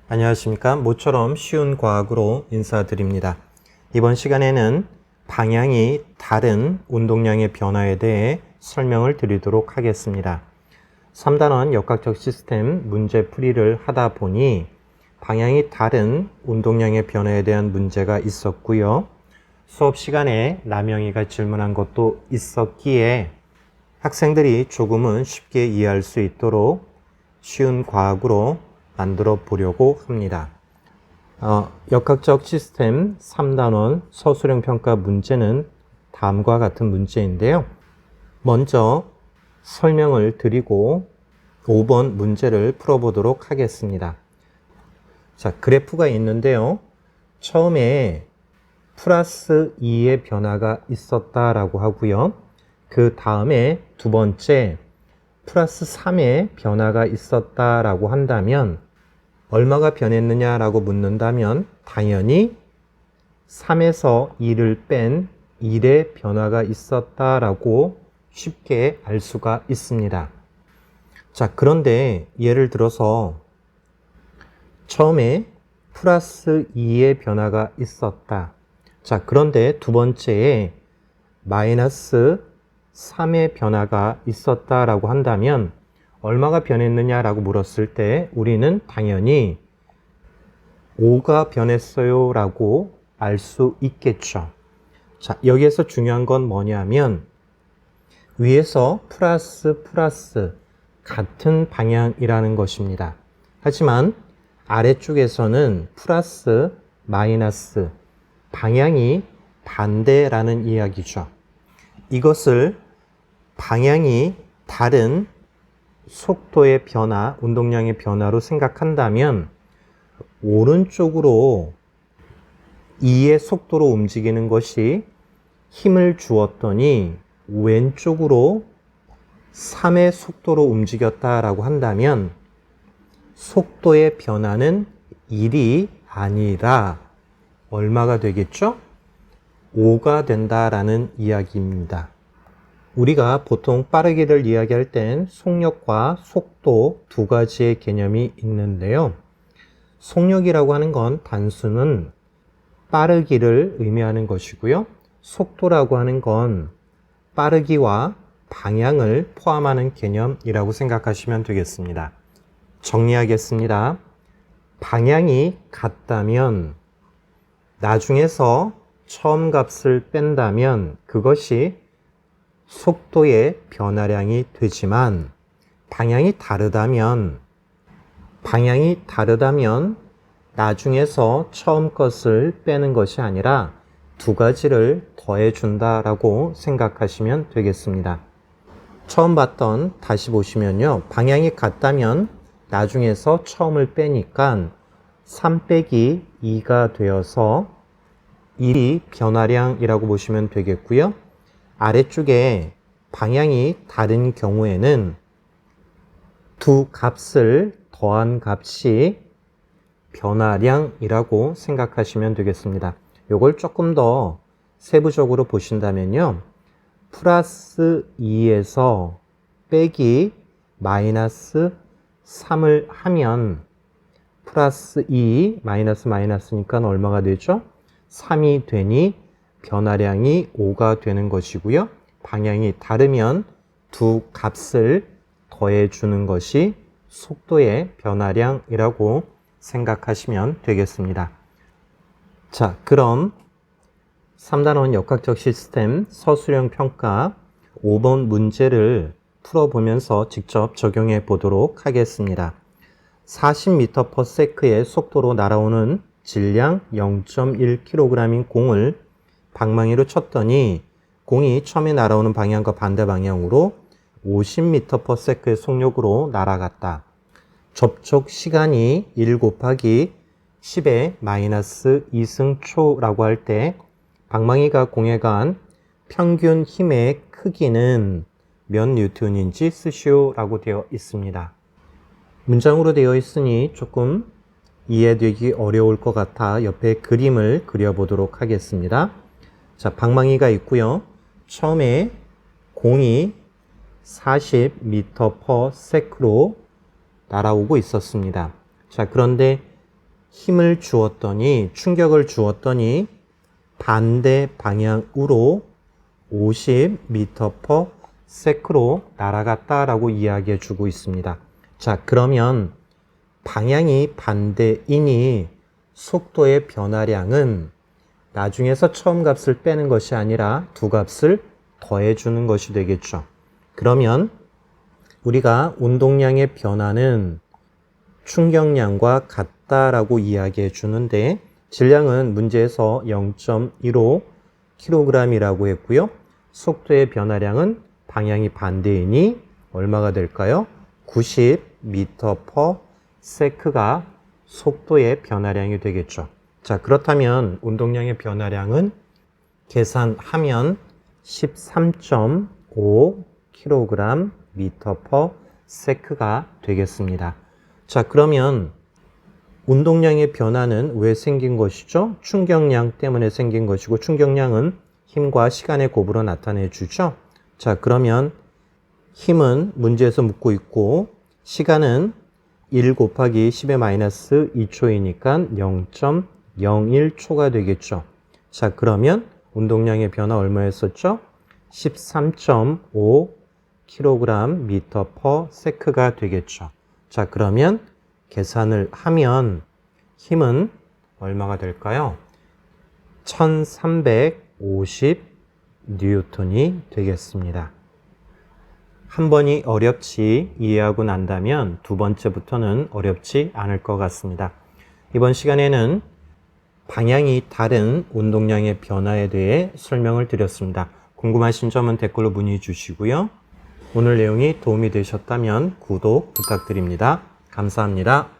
안녕하십니까. 모처럼 쉬운 과학으로 인사드립니다. 이번 시간에는 방향이 다른 운동량의 변화에 대해 설명을 드리도록 하겠습니다. 3단원 역학적 시스템 문제풀이를 하다 보니 방향이 다른 운동량의 변화에 대한 문제가 있었고요. 수업 시간에 남영이가 질문한 것도 있었기에 학생들이 조금은 쉽게 이해할 수 있도록 쉬운 과학으로 만들어 보려고 합니다. 역학적 시스템 3단원 서술형 평가 문제는 다음과 같은 문제인데요. 먼저 설명을 드리고 5번 문제를 풀어보도록 하겠습니다. 자, 그래프가 있는데요. 처음에 플러스 2의 변화가 있었다라고 하고요. 그 다음에 두 번째 플러스 3의 변화가 있었다라고 한다면 얼마가 변했느냐라고 묻는다면 당연히 3에서 2를 뺀 1의 변화가 있었다라고 쉽게 알 수가 있습니다. 자, 그런데 예를 들어서 처음에 플러스 2의 변화가 있었다. 자, 그런데 두 번째에 마이너스 3의 변화가 있었다라고 한다면 얼마가 변했느냐라고 물었을 때 우리는 당연히 5가 변했어요 라고 알 수 있겠죠. 자, 여기에서 중요한 건 뭐냐면 위에서 플러스 같은 방향이라는 것입니다. 하지만 아래쪽에서는 플러스 마이너스 방향이 반대라는 이야기죠. 이것을 방향이 다른 속도의 변화, 운동량의 변화로 생각한다면 오른쪽으로 2의 속도로 움직이는 것이 힘을 주었더니 왼쪽으로 3의 속도로 움직였다라고 한다면 속도의 변화는 1이 아니라 얼마가 되겠죠? 5가 된다라는 이야기입니다. 우리가 보통 빠르기를 이야기할 땐 속력과 속도 두 가지의 개념이 있는데요. 속력이라고 하는 건 단수는 빠르기를 의미하는 것이고요. 속도라고 하는 건 빠르기와 방향을 포함하는 개념이라고 생각하시면 되겠습니다. 정리하겠습니다. 방향이 같다면 나중에서 처음 값을 뺀다면 그것이 속도의 변화량이 되지만 방향이 다르다면 나중에서 처음 것을 빼는 것이 아니라 두 가지를 더해 준다라고 생각하시면 되겠습니다. 처음 봤던 다시 보시면요. 방향이 같다면 나중에서 처음을 빼니까 3 빼기 2가 되어서 1이 변화량이라고 보시면 되겠고요. 아래쪽에 방향이 다른 경우에는 두 값을 더한 값이 변화량이라고 생각하시면 되겠습니다. 이걸 조금 더 세부적으로 보신다면요. 플러스 2에서 빼기 마이너스 3을 하면 플러스 2 마이너스니까 얼마가 되죠? 3이 되니 변화량이 5가 되는 것이고요. 방향이 다르면 두 값을 더해 주는 것이 속도의 변화량이라고 생각하시면 되겠습니다. 자, 그럼 3단원 역학적 시스템 서술형 평가 5번 문제를 풀어보면서 직접 적용해 보도록 하겠습니다. 40m/s의 속도로 날아오는 질량 0.1kg인 공을 방망이로 쳤더니 공이 처음에 날아오는 방향과 반대 방향으로 50m/s의 속력으로 날아갔다. 접촉 시간이 1 곱하기 10의 마이너스 2승초라고 할 때 방망이가 공에 간 평균 힘의 크기는 몇 뉴턴인지 쓰시오라고 되어 있습니다. 문장으로 되어 있으니 조금 이해되기 어려울 것 같아 옆에 그림을 그려보도록 하겠습니다. 자, 방망이가 있고요. 처음에 공이 40m/s로 날아오고 있었습니다. 자, 그런데 힘을 주었더니, 충격을 주었더니 반대 방향으로 50m/s로 날아갔다라고 이야기해 주고 있습니다. 자, 그러면 방향이 반대이니 속도의 변화량은 나중에서 처음 값을 빼는 것이 아니라 두 값을 더해 주는 것이 되겠죠. 그러면 우리가 운동량의 변화는 충격량과 같다라고 이야기해 주는데, 질량은 문제에서 0.15kg이라고 했고요. 속도의 변화량은 방향이 반대이니 얼마가 될까요? 90m/s가 속도의 변화량이 되겠죠. 자, 그렇다면 운동량의 변화량은 계산하면 13.5kg/s가 되겠습니다. 자, 그러면 운동량의 변화는 왜 생긴 것이죠? 충격량 때문에 생긴 것이고, 충격량은 힘과 시간의 곱으로 나타내 주죠. 자, 그러면 힘은 문제에서 묻고 있고, 시간은 1 곱하기 10의 마이너스 2초이니까 0.01초가 되겠죠. 자, 그러면 운동량의 변화 얼마였었죠? 13.5kg/s가 되겠죠. 자, 그러면 계산을 하면 힘은 얼마가 될까요? 1350N이 되겠습니다. 한 번이 어렵지 이해하고 난다면 두 번째부터는 어렵지 않을 것 같습니다. 이번 시간에는 방향이 다른 운동량의 변화에 대해 설명을 드렸습니다. 궁금하신 점은 댓글로 문의 주시고요. 오늘 내용이 도움이 되셨다면 구독 부탁드립니다. 감사합니다.